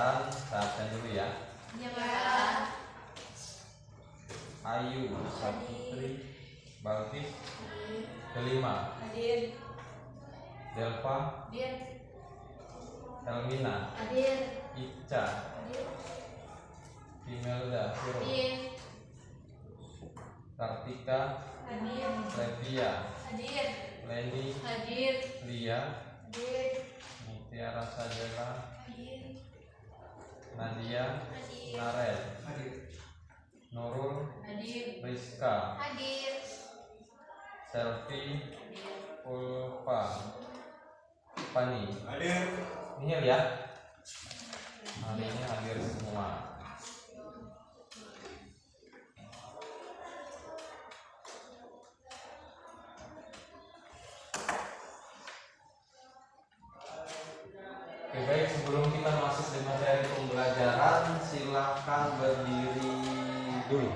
pelajaran saya absen dulu ya. Iya, Pak. Ayu, Saputri, Balkis, Delima, Hadir. Delva, Hadir. Elmina, Hadir. Ica, Hadir. Imelda, Viro, Hadir. Kartika, Hadir. Levia, Hadir. Leni, Hadir. Lia, Hadir. Mutiara Sajela, Hadir. Nadia, Hadir. Narel, Hadir. Nurul, Hadir. Rizka, Hadir. Selfie, Hadir. Pulpa, Pani. Hadir. Nihil ya. Hari ini hadir semua. Oke, baik, sebelum kita masuk di materi pembelajaran, silahkan berdiri dulu.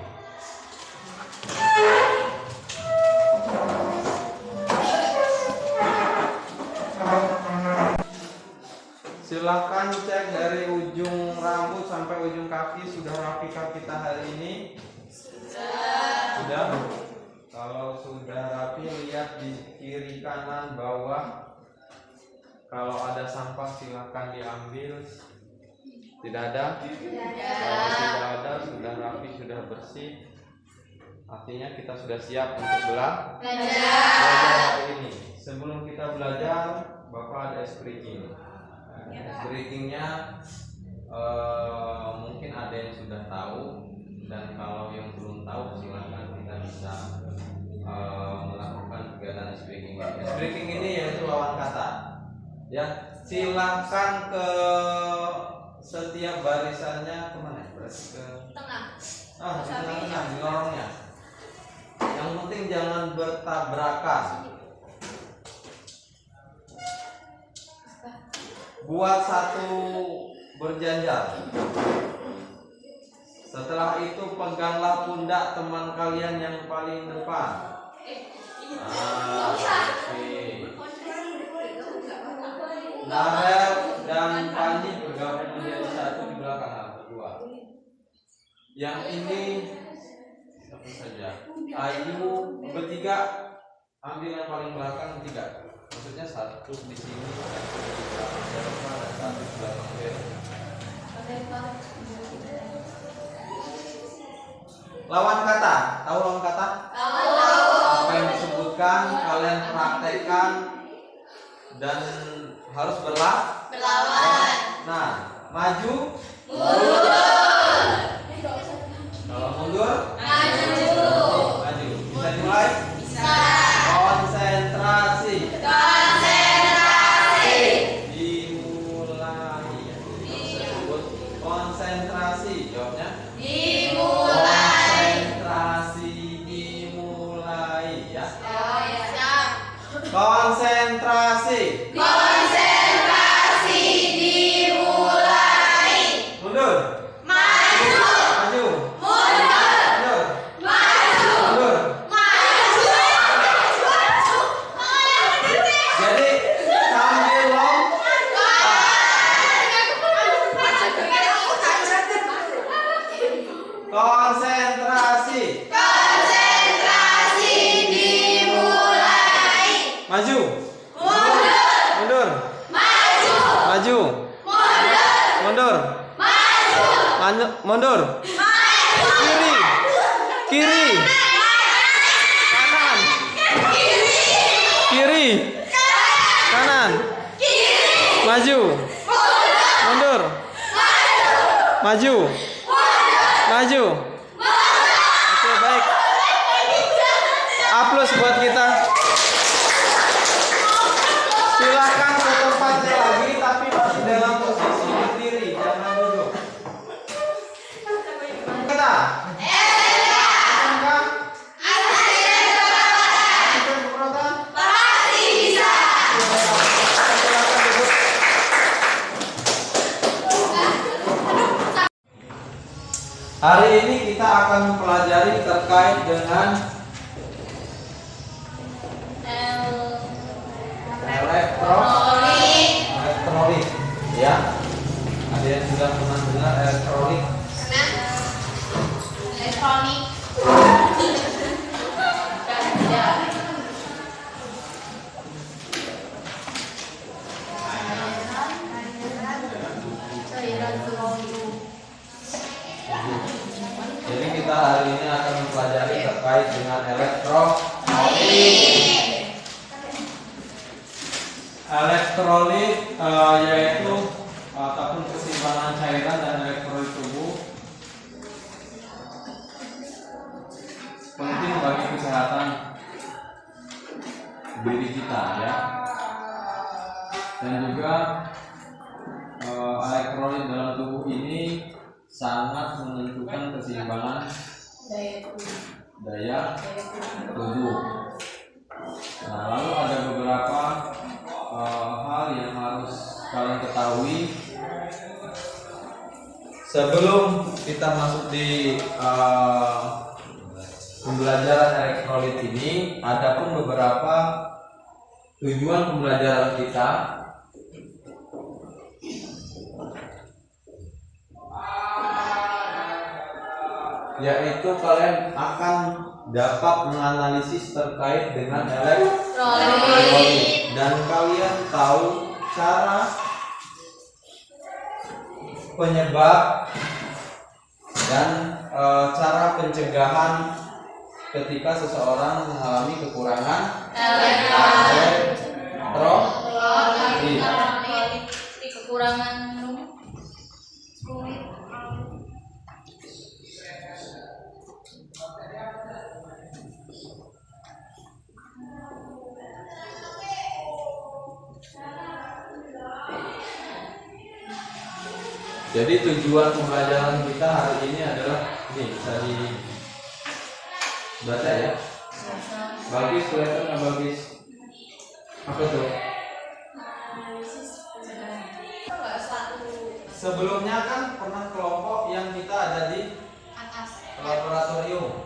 Silahkan cek dari ujung rambut sampai ujung kaki, sudah rapikah kita hari ini? Sudah. Kalau sudah rapi, lihat di kiri kanan bawah. Kalau ada sampah silahkan diambil. Tidak ada? Kalau tidak ada, sudah rapi, sudah bersih. Artinya kita sudah siap untuk belajar hari ini. Sebelum kita belajar, Bapak ada es breaking. Es breakingnya mungkin ada yang sudah tahu, dan kalau yang belum tahu silahkan kita bisa melakukan kegiatan es breaking. Es breaking ini yaitu lawan kata. Ya, silakan ke setiap barisannya kemana? Berarti ke Tengah. di tengah-tengah di lorongnya. Yang penting jangan bertabrakan. Buat satu berjanjar. Setelah itu peganglah pundak teman kalian yang paling depan. Oke. Narel dan Pani bergabung menjadi satu di belakang berdua. Yang ini siapa saja? Ayu bertiga, ambil yang paling belakang tiga. Maksudnya satu di sini, satu di belakang Delva, dan satu di belakang Vero. Lawan kata, tahu lawan kata? Apa yang disebutkan kalian praktekkan dan harus berlawan. Nah, maju. Kalau mundur, maju. Bisa dimulai? Konsentrasi. Dimulai. Disebut konsentrasi. Jawabnya? Konsentrasi dimulai ya. Konsentrasi. Mundur. Maju. Mundur. Mundur. Jadi sambil konsentrasi. Maju. Mundur. Maju. Mundur. Mundur. Kiri. Kiri. Kanan. Kiri. Kanan. Maju. Mundur. Maju. Maju. Oke, baik. A+ buat kita. Silakan ke tempatnya lagi, tapi masih dalam posisi berdiri, jangan duduk. Kita. Hari ini kita akan mempelajari terkait dengan elektronik ya. Ada yang sudah pernah dengar elektrolit? Elektronik. Jadi kita hari ini akan mempelajari terkait dengan elektrolit. Elektrolit yaitu ataupun keseimbangan cairan dan elektrolit tubuh, penting bagi kesehatan diri kita ya. Dan juga elektrolit dalam tubuh ini sangat menentukan keseimbangan daya tubuh. Nah, lalu ada beberapa hal yang harus kalian ketahui sebelum kita masuk di pembelajaran elektrolit ini. Adapun beberapa tujuan pembelajaran kita, yaitu kalian akan dapat menganalisis terkait dengan elektrolit dan kalian tahu cara penyebab dan cara pencegahan ketika seseorang mengalami kekurangan elektrolit. Kekurangan Jadi tujuan pembelajaran kita hari ini adalah ini, bisa dibaca ya. Bagis, kelihatan nggak Bagis? Apa tuh? Sebelumnya kan pernah kelompok yang kita ada di laboratorium.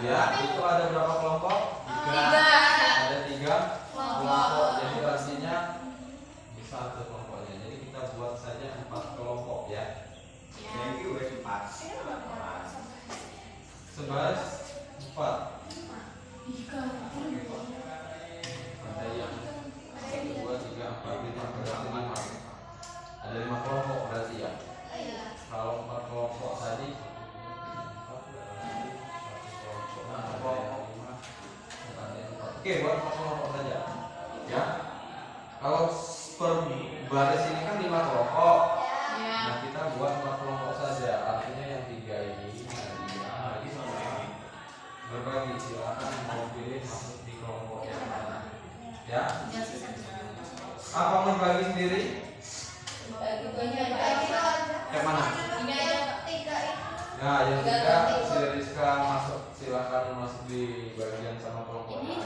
Ya, itu ada berapa kelompok? Ada 3 kelompok. Jadi artinya bisa satu kelompoknya. Jadi kita buat saja 4 kelompok ya. Yang itu 4. 11, 4. Ada yang 1, 2, 3, 4, 5, berarti 5. Ada 5 kelompok berarti ya. Kalau 4 kelompok tadi, oke, buat 4 kelompok saja. Ya. Kalau per baris ini kan 5 kelompok. Nah, kita buat 4 kelompok saja. Artinya yang 3 ini berbagi, silakan mau pilih masuk di kelompok yang mana. Ya. Apa membagi sendiri? Yang mana? Nah, yang 3 si Rizka masuk, silakan masuk di bagian sama kelompok lain.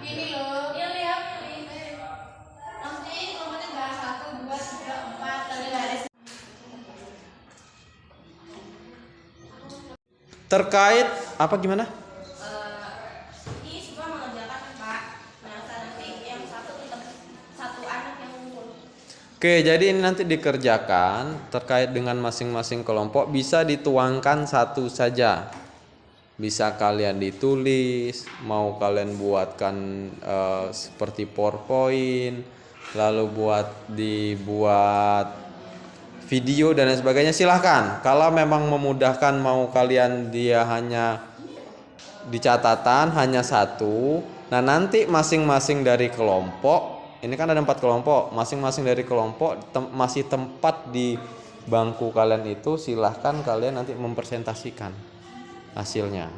Ini loh. Ini lihat ini. Nanti kelompoknya enggak 1, 2, 3, 4 tadi garis. Terkait apa gimana? Ini semua mengerjakan Pak. Nah, nanti yang satu anak yang ngumpul. Oke, jadi ini nanti dikerjakan terkait dengan masing-masing kelompok, bisa dituangkan satu saja. Bisa kalian ditulis, mau kalian buatkan seperti PowerPoint, lalu dibuat video dan lain sebagainya, silahkan. Kalau memang memudahkan, mau kalian dia hanya di catatan hanya 1. Nah, nanti masing-masing dari kelompok, ini kan ada 4 kelompok, masing-masing dari kelompok masih tempat di bangku kalian itu, silahkan kalian nanti mempresentasikan hasilnya.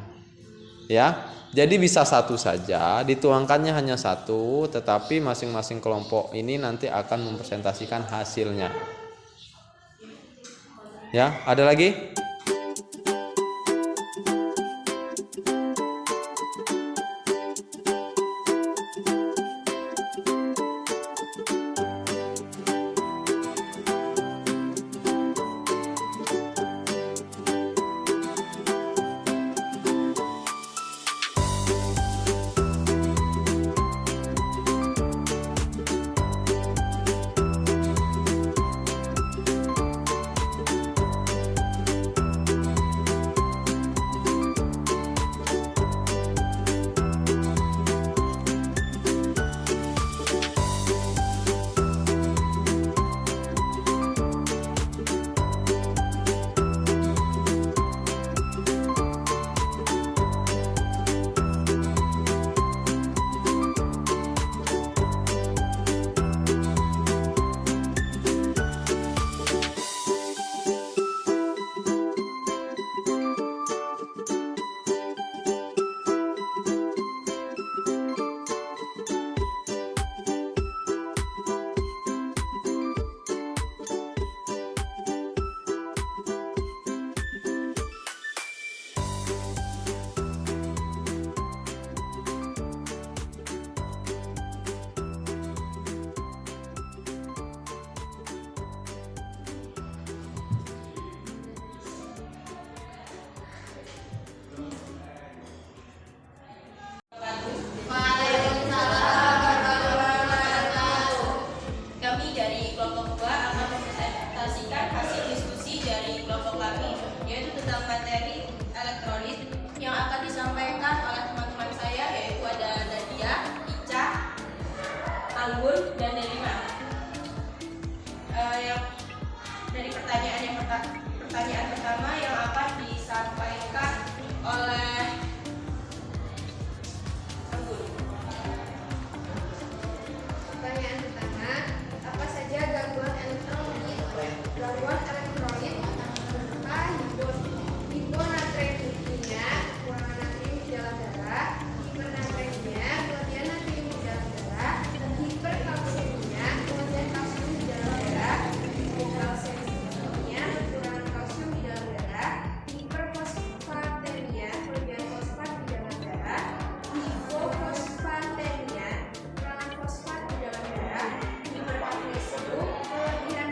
Ya, jadi bisa 1 saja, dituangkannya hanya 1, tetapi masing-masing kelompok ini nanti akan mempresentasikan hasilnya. Ya, ada lagi? pertanyaan pertama yang akan disampaikan oleh Anggun. Pertanyaan pertama, apa saja gangguan elektrolit? Gangguan elektrolit berupa hiponatremia, kekurangan natrium di dalam darah, hipernatremia, kelebihan natrium di dalam darah, hiperkalsemia, kelebihan kalsium di dalam darah, hipokalsemia, kekurangan kalsium di dalam darah, hiperfosfatemia, kelebihan fosfat di dalam darah, hipofosfatemia, kekurangan fosfat di dalam darah, hipermagnesium, kelebihan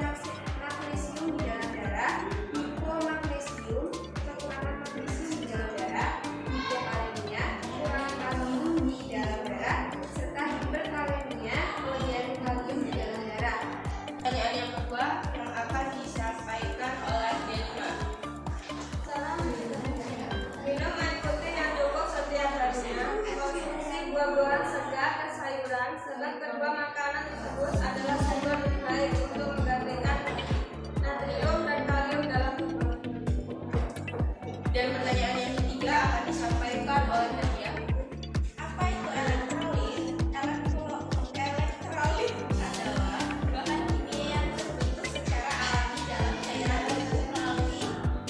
magnesium di dalam darah, hipomagnesium, kekurangan magnesium di dalam darah, hipokalemia, kekurangan kalium di dalam darah, serta hiperkalemia, kelebihan kalium di dalam darah. Pertanyaan yang kedua yang akan disampaikan oleh Delina. Salam Minum air putih yang cukup setiap harinya, konsumsi buah-buahan segar dan sayuran, sebab kedua makanan tersebut adalah sumber baik untuk menggantikan natrium dan kalium dalam tubuh. Dan pertanyaan yang ketiga akan disampaikan oleh Nadia. Apa itu elektrolit? Elektrolit adalah bahan kimia yang terbentuk secara alami dalam cairan tubuh melalui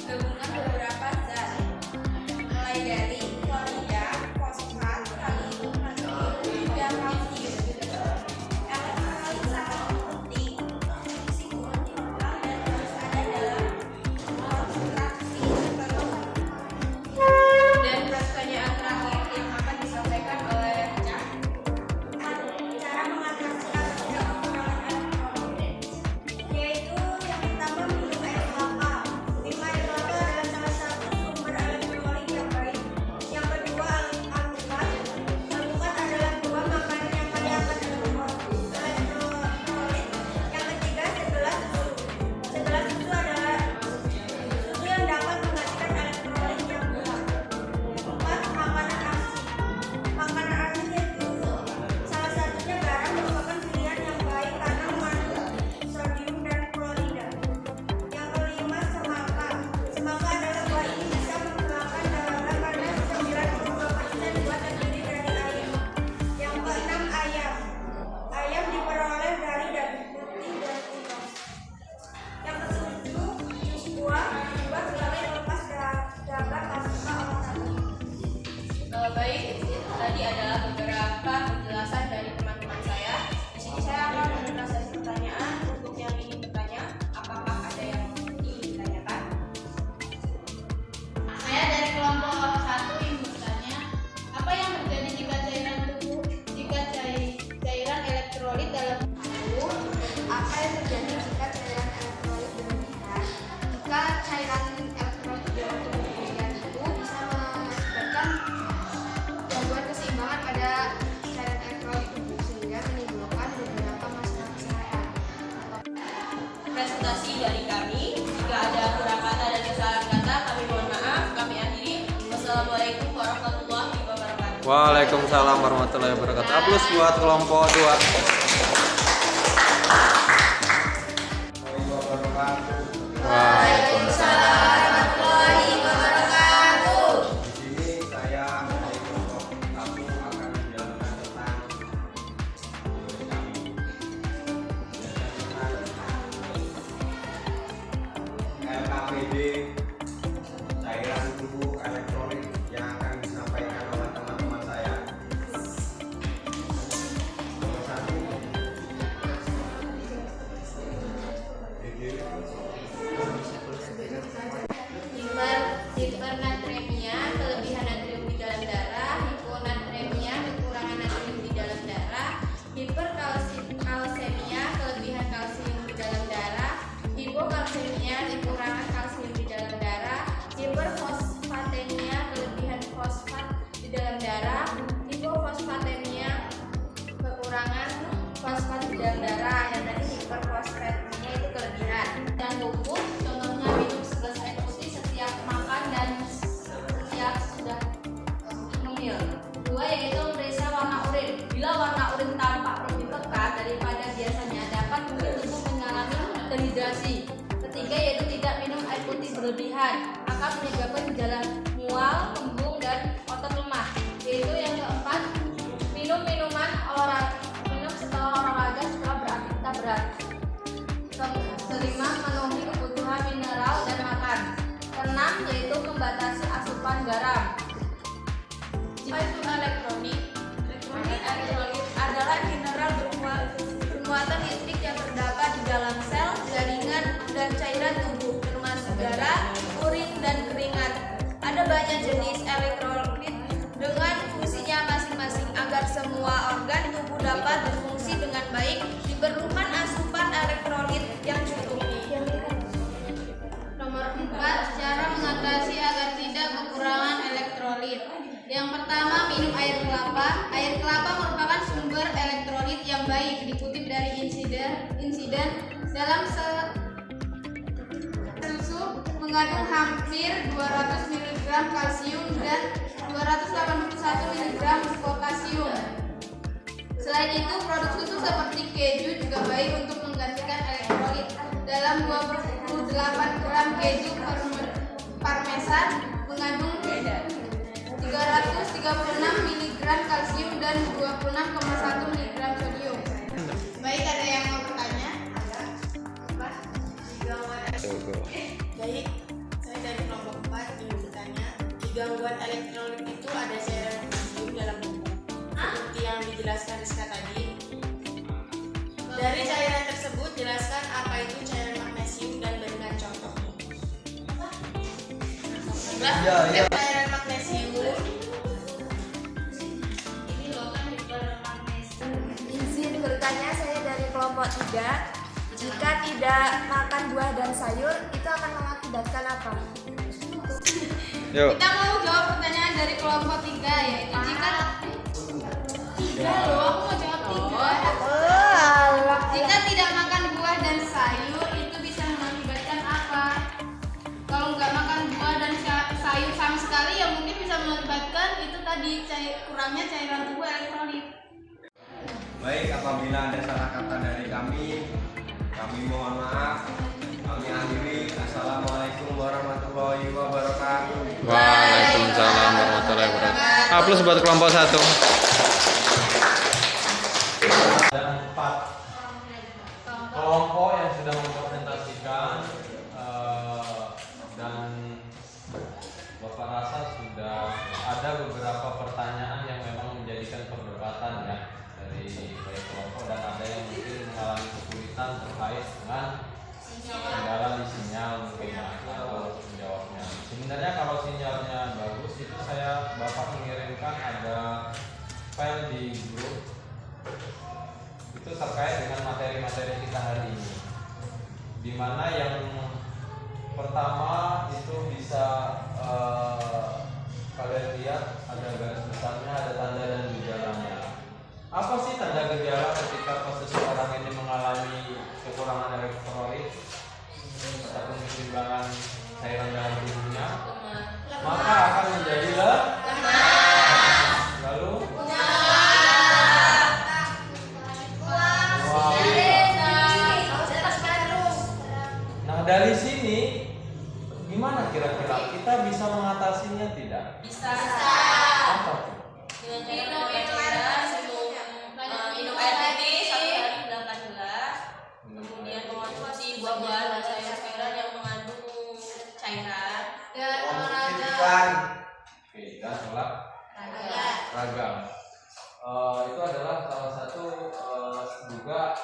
gabungan beberapa zat, mulai dari klorida, fosfat, kalium, natrium, hingga kalsium. Elektrolit sangat penting untuk fungsi kontinual dan harus ada dalam konsentrasi tertentu. Dan pertanyaan terakhir yang akan disampaikan oleh Cah. Cara mengatasi anemia kekurangan elektrolit, yaitu yang pertama minum air kelapa. Minum air kelapa adalah salah satu sumber elektrolit yang baik. Yang kedua, alpukat. Alpukat adalah buah makanan yang kaya akan elektrolit. Yang ketiga, segelas susu. Segelas susu adalah susu yang dapat menggantikan elektrolit yang kurang. Empat, makanan asin. Makanan asin yaitu salah satunya garam merupakan pilihan yang baik karena mengandung sodium dan klorida. Yang kelima, semangka. Semangka adalah buah ini bisa menghilangkan dahaga karena 92% buah terdiri dari air. Yang keenam, ayam. Ayam diperoleh dari daging putih dan unggas. Yang ketujuh, jus buah. Buah selalu melepas dahaga pasca olahraga. Baik, itu tadi adalah beberapa penjelasan dari teman-teman saya. Di sini saya akan membuka sesi pertanyaan untuk yang ingin bertanya. Apakah ada yang ingin ditanyakan? Saya dari kelompok 1 ingin bertanya, apa yang terjadi jika cairan elektrolit dalam tubuh? Apa yang terjadi jika cairan elektrolit berlebihan? Jika cairan elektrolit dalam tubuh berlebihan itu bisa mengakibatkan gangguan keseimbangan pada cairan elektrolit tubuh sehingga menimbulkan beberapa masalah kesehatan. Presentasi dari kami. Jika ada kurang kata dan kesalahan kata, kami mohon maaf. Kami akhiri. Wassalamualaikum warahmatullahi wabarakatuh. Waalaikumsalam warahmatullahi wabarakatuh. Aplaus buat kelompok 2. Waalaikumsalam warahmatullahi wabarakatuh. Di sini saya dari kelompok 1 akan menjelaskan tentang teori kami. LKPD, cairan tubuh elektrolit yang akan disampaikan oleh teman-teman saya. Nomor 1, Hipernatremia, kelebihan natrium di dalam darah, hiponatremia, kekurangan natrium di dalam darah, hiperkalsemia, kelebihan kalsium di dalam darah, hipokalsemia, kekurangan kalsium di dalam berlebihan akan menyebabkan gejala mual, kembung, dan otot lemah. Yaitu yang keempat, minum setelah olahraga setelah beraktivitas berat. Kelima, memenuhi kebutuhan mineral dan makan. Keenam, yaitu membatasi asupan garam. Apa itu elektrolit? Elektrolit adalah mineral bermuatan listrik yang terdapat di dalam sel, jaringan, dan cairan tubuh, termasuk darah, urin, dan keringat. Ada banyak jenis elektrolit dengan fungsinya masing-masing. Agar semua organ tubuh dapat berfungsi dengan baik, diperlukan asupan elektrolit yang cukup. Nomor 4, cara mengatasi agar tidak kekurangan elektrolit. Yang pertama, minum air kelapa. Air kelapa merupakan sumber elektrolit yang baik. Dikutip dari insiden dalam susu mengandung hampir 200 mg kalsium dan 281 mg potasium. Selain itu, produk susu seperti keju juga baik untuk menggantikan elektrolit. Dalam 28 gram keju parmesan mengandung 336 mg kalsium dan 26,1 mg sodium. Baik, ada yang mau bertanya? Baik, saya dari kelompok 4 ingin bertanya. Di gangguan elektrolit itu ada cairan magnesium dalam tubuh, seperti yang dijelaskan Rizka tadi. Dari cairan tersebut, jelaskan apa itu cairan magnesium dan berikan contoh. Cairan magnesium. Ini loh kan magnesium. Izin bertanya, saya dari kelompok 3. Jika tidak makan buah dan sayur, itu akan mengakibatkan apa? Yuk. Kita mau jawab pertanyaan dari kelompok 3, yaitu jika 3 loh, aku mau jawab 3. Jika tidak makan buah dan sayur, itu bisa mengakibatkan apa? Kalau nggak makan buah dan sayur sama sekali, ya mungkin bisa mengakibatkan itu tadi kurangnya cairan tubuh elektrolit. Baik, apabila ada salah kata dari kami mohon maaf. Kami akhiri. Assalamualaikum warahmatullahi wabarakatuh. Waalaikumsalam warahmatullahi wabarakatuh. Aplaus buat kelompok 1. Ada 4 kelompok yang sudah mempresentasikan dan Bapak rasa sudah ada beberapa pertanyaan yang memang menjadikan perdebatan ya dari baik kelompok, dan ada yang mungkin mengalami kesulitan terkait dengan kendala di sinyal mungkin ya, atau menjawabnya. Sebenarnya kalau sinyalnya bagus itu Bapak mengirimkan ada file di grup itu terkait dengan materi-materi kita hari ini, dimana yang pertama itu bisa kalian lihat ada garis besarnya, ada tanda dan gejalanya. Apa sih tanda gejala ketika seseorang ini mengalami kekurangan elektrolit ataupun ketimbangan cairan dalam tubuhnya? Maka akan menjadi lalu nah, dari sini gimana kira-kira kita bisa mengatasinya tidak? Bisa. Apa tuh? Minum air putih 1 hari 8 gelas. Kemudian mengonsumsi buah-buahan dan sayur-sayuran yang mengandung cairan. Dan olahraga. Oke, dan olahraga. Itu adalah salah satu juga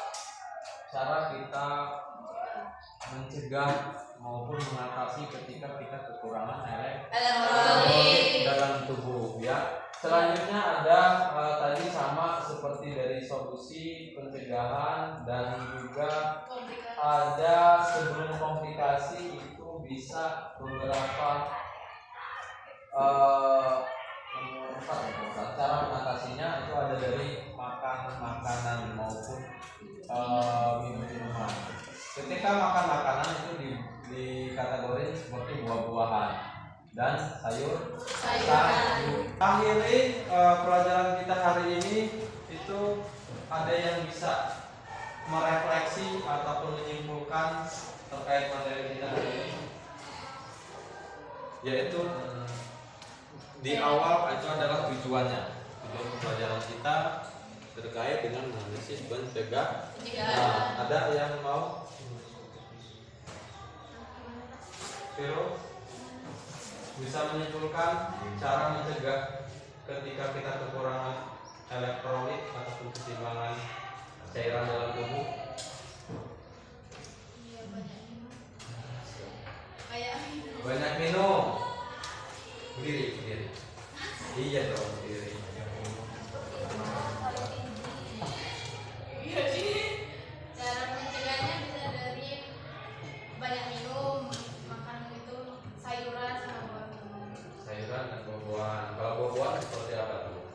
cara kita mencegah maupun mengatasi ketika kita kekurangan elektrolit dalam tubuh ya. Selanjutnya ada tadi sama seperti dari solusi pencegahan, dan juga ada sebelum komplikasi itu bisa beberapa cara mengatasinya itu ada dari makan makanan maupun minum minuman. Ketika makan makanan itu dikategori seperti buah-buahan dan sayur. Akhiri pelajaran kita hari ini itu ada yang bisa merefleksi ataupun menyimpulkan terkait materi kita hari ini. yaitu di awal itu adalah tujuan pembelajaran kita terkait dengan analisis pencegah. Nah, ada yang mau? Vero bisa menyimpulkan cara mencegah ketika kita kekurangan elektrolit ataupun ketimbangan cairan dalam tubuh? Banyak minum. Berdiri. Iya dong, berdiri. Cara mencegahnya bisa dari banyak minum, makan itu sayuran sama buah-buahan. Sayuran dan buah-buahan. Kalau buah-buahan seperti apa tuh?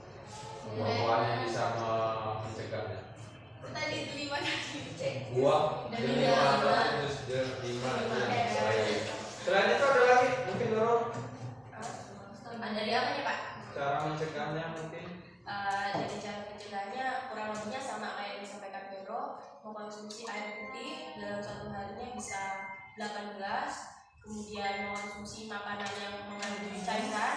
Buah-buahan yang bisa mencegahnya. Tadi 5 tadi. Buah terus 5. Selain itu ada lagi mungkin Nurul? Dari apa nih Pak? Cara mencegahnya mungkin? Dari cara mencegahnya kurang lebihnya sama kayak yang disampaikan Pedro, mengkonsumsi air putih dalam satu harinya bisa 8 gelas, kemudian mengkonsumsi makanan yang mengandung cairan,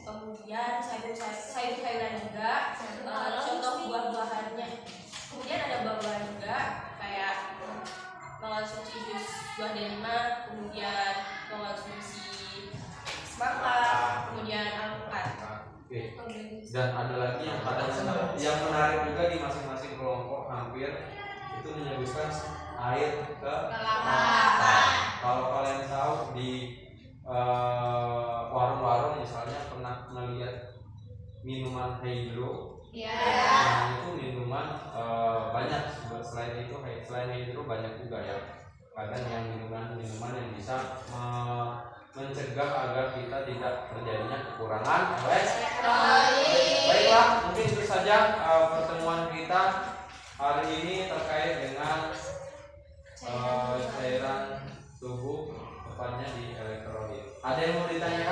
kemudian sayur-sayuran juga, contoh buah-buahannya. Kemudian ada buah-buahan juga kayak mengkonsumsi jus buah delima, kemudian mengkonsumsi semangka, kemudian alpukat. Oke. Dan ada lagi yang menarik juga di masing-masing kelompok hampir itu menyebutkan air kelapa. Kalau kalian tahu di warung-warung misalnya pernah melihat minuman hydro. Nah, itu minuman banyak. Selain hydro banyak juga ya. Kadang yang minuman yang bisa mencegah agar kita tidak terjadinya kekurangan elektrolit. Baiklah, mungkin itu saja pertemuan kita hari ini terkait dengan cairan tubuh, tepatnya di elektrolit. Ada yang mau ditanya